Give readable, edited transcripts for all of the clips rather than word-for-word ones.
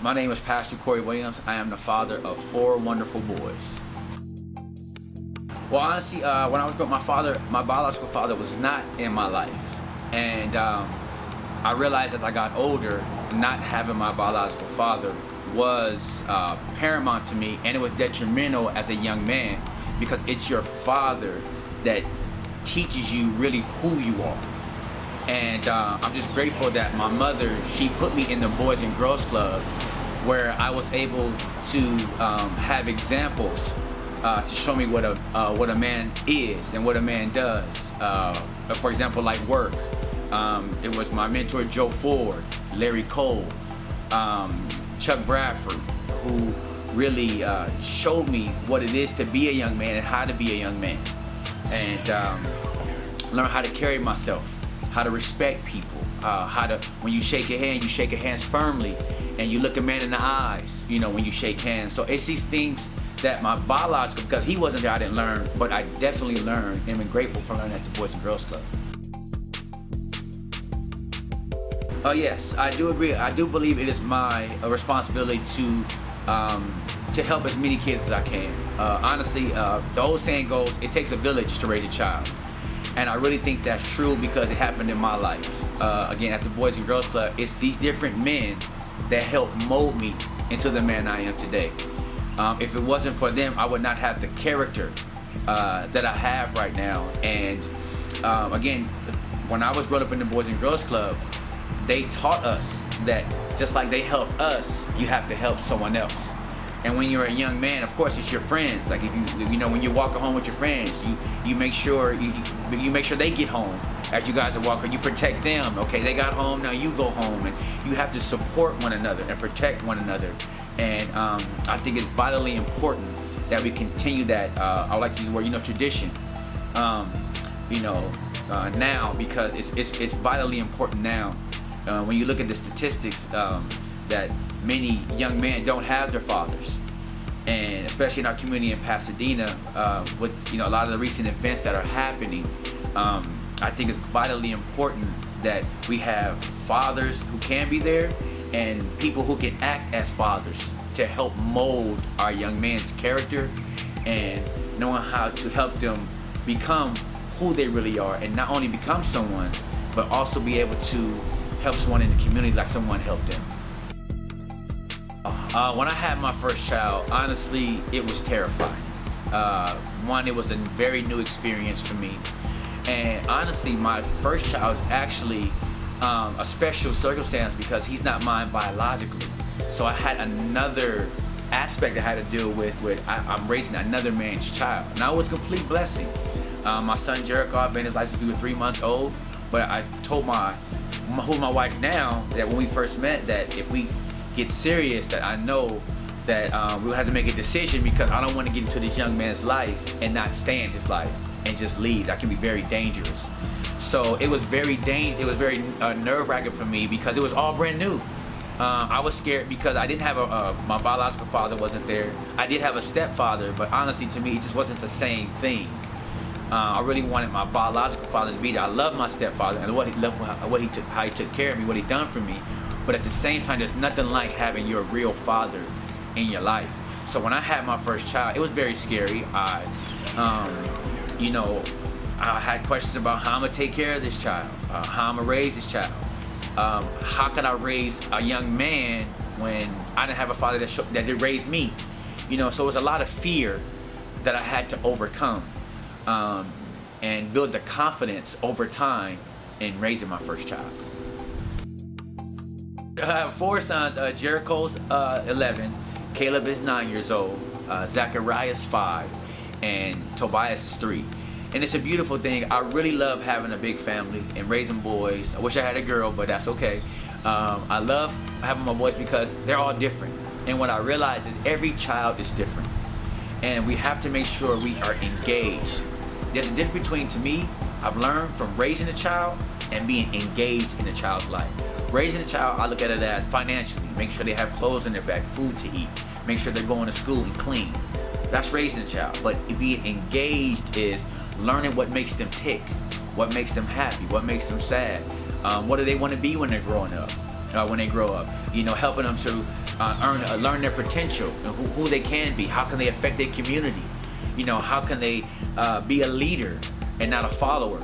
My name is Pastor Kory Williams. I am the father of 4 wonderful boys. Well, honestly, when I was growing up, my biological father was not in my life. And I realized as I got older, not having my biological father was paramount to me, and it was detrimental as a young man, because it's your father that teaches you really who you are. And I'm just grateful that my mother, she put me in the Boys and Girls Club, where I was able to have examples to show me what a man is and what a man does. For example, like work. It was my mentor Joe Ford, Larry Cole, Chuck Bradford, who really showed me what it is to be a young man and how to be a young man, and learn how to carry myself, how to respect people, how to, when you shake your hands firmly, and you look a man in the eyes, when you shake hands. So it's these things that my biological, because he wasn't there, I didn't learn, but I definitely learned and been grateful for learning at the Boys and Girls Club. Yes, I do agree. I do believe it is my responsibility to help as many kids as I can. Honestly, the old saying goes, it takes a village to raise a child. And I really think that's true because it happened in my life. Again, at the Boys and Girls Club, it's these different men that helped mold me into the man I am today. If it wasn't for them, I would not have the character that I have right now. And again, when I was brought up in the Boys and Girls Club, they taught us that just like they helped us, you have to help someone else. And when you're a young man, of course, it's your friends. Like if when you're walking home with your friends, you make sure you make sure they get home as you guys are walking. You protect them. Okay, they got home, now you go home, and you have to support one another and protect one another. And I think it's vitally important that we continue that. I like to use the word, tradition. Now, because it's vitally important now. When you look at the statistics, that many young men don't have their fathers, and especially in our community in Pasadena, with a lot of the recent events that are happening, I think it's vitally important that we have fathers who can be there and people who can act as fathers to help mold our young man's character and knowing how to help them become who they really are, and not only become someone, but also be able to help someone in the community like someone helped them. When I had my first child, honestly, it was terrifying. One, it was a very new experience for me. And honestly, my first child is actually a special circumstance because he's not mine biologically. So I had another aspect I had to deal with I'm raising another man's child. Now it was a complete blessing. My son Jericho, I've been in his life since we were 3 months old, but I told who's my wife now, that when we first met, that if we get serious, that I know that we'll have to make a decision, because I don't want to get into this young man's life and not stay in his life and just leave. That can be very dangerous. So it was very nerve-wracking for me because it was all brand new. I was scared because I didn't have my biological father wasn't there. I did have a stepfather, but honestly, to me, it just wasn't the same thing. I really wanted my biological father to be there. I love my stepfather and how he took care of me, what he done for me. But at the same time, there's nothing like having your real father in your life. So when I had my first child, it was very scary. I had questions about how I'm gonna take care of this child, how I'm gonna raise this child. How could I raise a young man when I didn't have a father that did raise me? So it was a lot of fear that I had to overcome. And build the confidence over time in raising my first child. I have 4 sons. Jericho's 11, Caleb is 9 years old, Zachariah is 5, and Tobias is 3. And it's a beautiful thing. I really love having a big family and raising boys. I wish I had a girl, but that's okay. I love having my boys because they're all different. And what I realize is every child is different. And we have to make sure we are engaged. There's a difference between, to me, I've learned from raising a child and being engaged in a child's life. Raising a child, I look at it as financially. Make sure they have clothes on their back, food to eat. Make sure they're going to school and clean. That's raising a child. But being engaged is learning what makes them tick, what makes them happy, what makes them sad. What do they want to be when they're growing up? When they grow up, helping them to learn their potential and who they can be. How can they affect their community? You know, how can they be a leader and not a follower?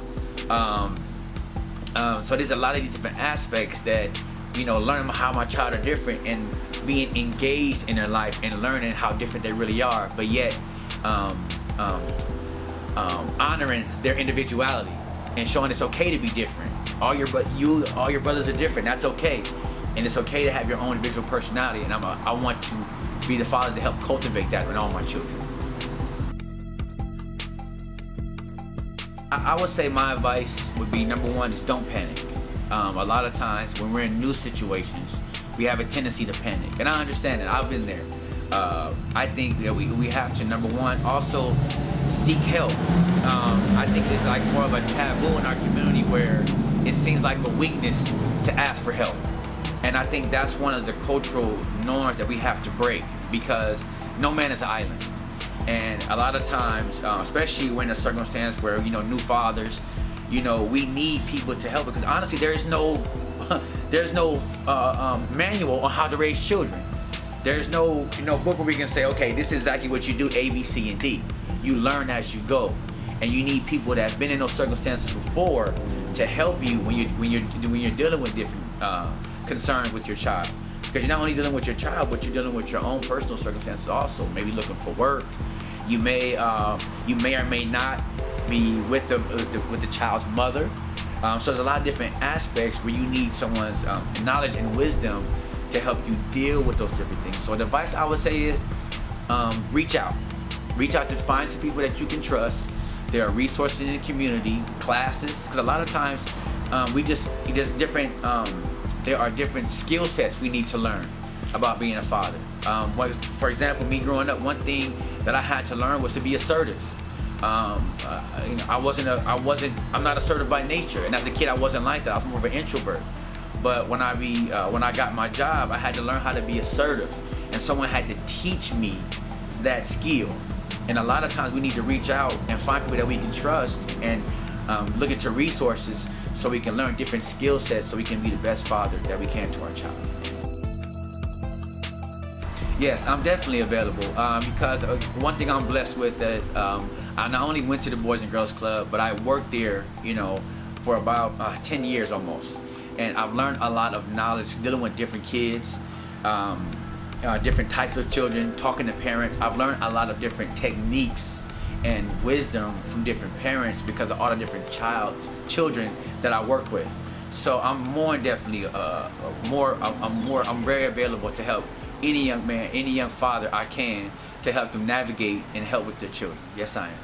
So there's a lot of these different aspects that, you know, learning how my child are different and being engaged in their life and learning how different they really are, but yet honoring their individuality and showing it's okay to be different. All your brothers are different. That's okay, and it's okay to have your own individual personality. And I want to be the father to help cultivate that in all my children. I would say my advice would be, number one, is don't panic. A lot of times when we're in new situations, we have a tendency to panic, and I understand it. I've been there. I think that we have to, number one, also seek help. I think it's like more of a taboo in our community where it seems like a weakness to ask for help. And I think that's one of the cultural norms that we have to break, because no man is an island. And a lot of times, especially when a circumstance where, you know, new fathers, you know, we need people to help, because honestly, there's no manual on how to raise children. There's no book where we can say, okay, this is exactly what you do, A, B, C, and D. You learn as you go, and you need people that have been in those circumstances before to help you when you're dealing with different concerns with your child. Because you're not only dealing with your child, but you're dealing with your own personal circumstances also. Maybe looking for work. You may or may not be with the child's mother. So there's a lot of different aspects where you need someone's knowledge and wisdom to help you deal with those different things. So the advice I would say is reach out. Reach out to find some people that you can trust. There are resources in the community, classes, because a lot of times there are different skill sets we need to learn about being a father. For example, me growing up, one thing that I had to learn was to be assertive. I'm not assertive by nature, and as a kid I wasn't like that. I was more of an introvert. But when I got my job, I had to learn how to be assertive, and someone had to teach me that skill. And a lot of times we need to reach out and find people that we can trust and look into resources so we can learn different skill sets so we can be the best father that we can to our child. Yes, I'm definitely available because one thing I'm blessed with is I not only went to the Boys and Girls Club, but I worked there, you know, for about 10 years almost. And I've learned a lot of knowledge dealing with different kids, different types of children, talking to parents. I've learned a lot of different techniques and wisdom from different parents because of all the different children that I work with. So I'm more definitely I'm very available to help any young man, any young father I can, to help them navigate and help with their children. Yes, I am.